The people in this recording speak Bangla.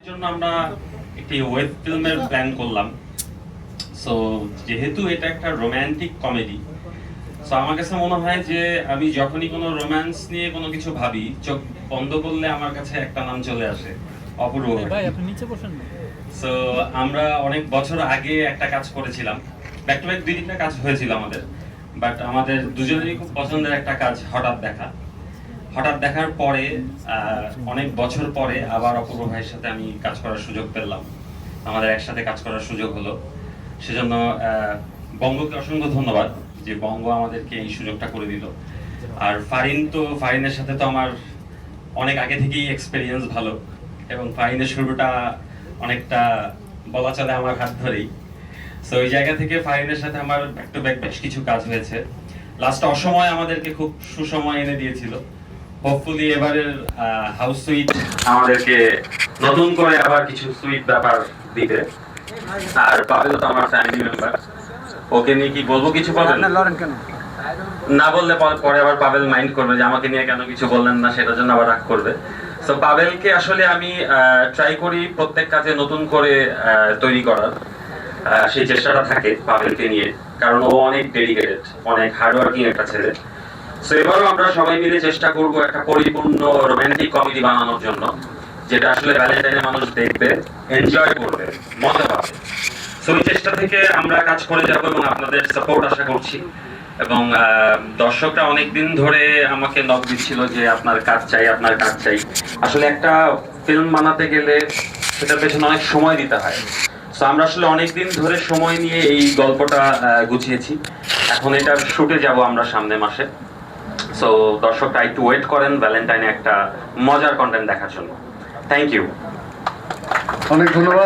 জন্য আমরা একটি ওয়েব ফিল্মের প্ল্যান করলাম। সো যেহেতু এটা একটা রোমান্টিক কমেডি, সো আমার কাছে মনে হয় যে আমি যখনই কোনো রোম্যান্স নিয়ে কোনো কিছু ভাবি, চোখ বন্ধ করলে আমার কাছে একটা নাম চলে আসে, অপূর্ব ভাই। আপনি নিচে বসেন না। সো আমরা অনেক বছর আগে একটা কাজ করেছিলাম, ব্যাক টু ব্যাক 2-3টা কাজ হয়েছিল আমাদের, বাট আমাদের দুজনেরই খুব পছন্দের একটা কাজ হঠাৎ দেখার পরে অনেক বছর পরে আবার অপূর্ব ভাইয়ের সাথে আমি কাজ করার সুযোগ পেলাম, আমাদের একসাথে কাজ করার সুযোগ হলো। সেজন্য বঙ্গকে অসংখ্য ধন্যবাদ যে বঙ্গ আমাদেরকে এই সুযোগটা করে দিল। আর ফারিনের সাথে তো আমার অনেক আগে থেকেই এক্সপেরিয়েন্স ভালো, এবং ফারিনের শুরুটা অনেকটা বলা চলে আমার হাত ধরেই। সো ওই জায়গা থেকে ফারিনের সাথে আমার ব্যাক টু ব্যাক বেশ কিছু কাজ হয়েছে। লাস্ট অসময় আমাদেরকে খুব সুসময় এনে দিয়েছিল। হোপফুলি এবারের হাউস সুইট আমাদেরকে নতুন করে আবার কিছু সুইট ব্যাপার দিবে। আর পাবেল তো আমার ফ্যামিলি মেম্বার, ওকে নিয়ে কি বলবো কিছু পাবেল না বললে পরে আবার পাবেল মাইন্ড করবে যে আমাকে নিয়ে কেন কিছু বললেন না, সেটার জন্য আবার রাগ করবে। তো পাবেলকে আসলে আমি ট্রাই করি প্রত্যেক কাজে নতুন করে তৈরি করার, সেই চেষ্টাটা থাকে পাবেলকে নিয়ে, কারণ ও অনেক ডেডিকেটেড, অনেক হার্ডওয়ার্কিং একটা ছেলে। সো এবারও আমরা সবাই মিলে চেষ্টা করব একটা পরিপূর্ণ রোমান্টিক কমেডি বানানোর জন্য, যেটা আসলে ভ্যালেন্টাইনে মানুষ দেখবে, এনজয় করবে, মজা পাবে। সো এই চেষ্টা থেকে আমরা কাজ করে যাব এবং আপনাদের সাপোর্ট আশা করছি। এবং দর্শকরা অনেকদিন ধরে আমাকে নক দিচ্ছিল যে আপনার কাজ চাই। আসলে একটা ফিল্ম বানাতে গেলে সেটার পেছনে অনেক সময় দিতে হয়। সো আমরা আসলে অনেকদিন ধরে সময় নিয়ে এই গল্পটা গুছিয়েছি। এখন এটার শুটে যাব আমরা সামনের মাসে। সো দর্শকরা একটু ওয়েট করেন ভ্যালেন্টাইনে একটা মজার কন্টেন্ট দেখার জন্য। থ্যাংক ইউ, অনেক ধন্যবাদ।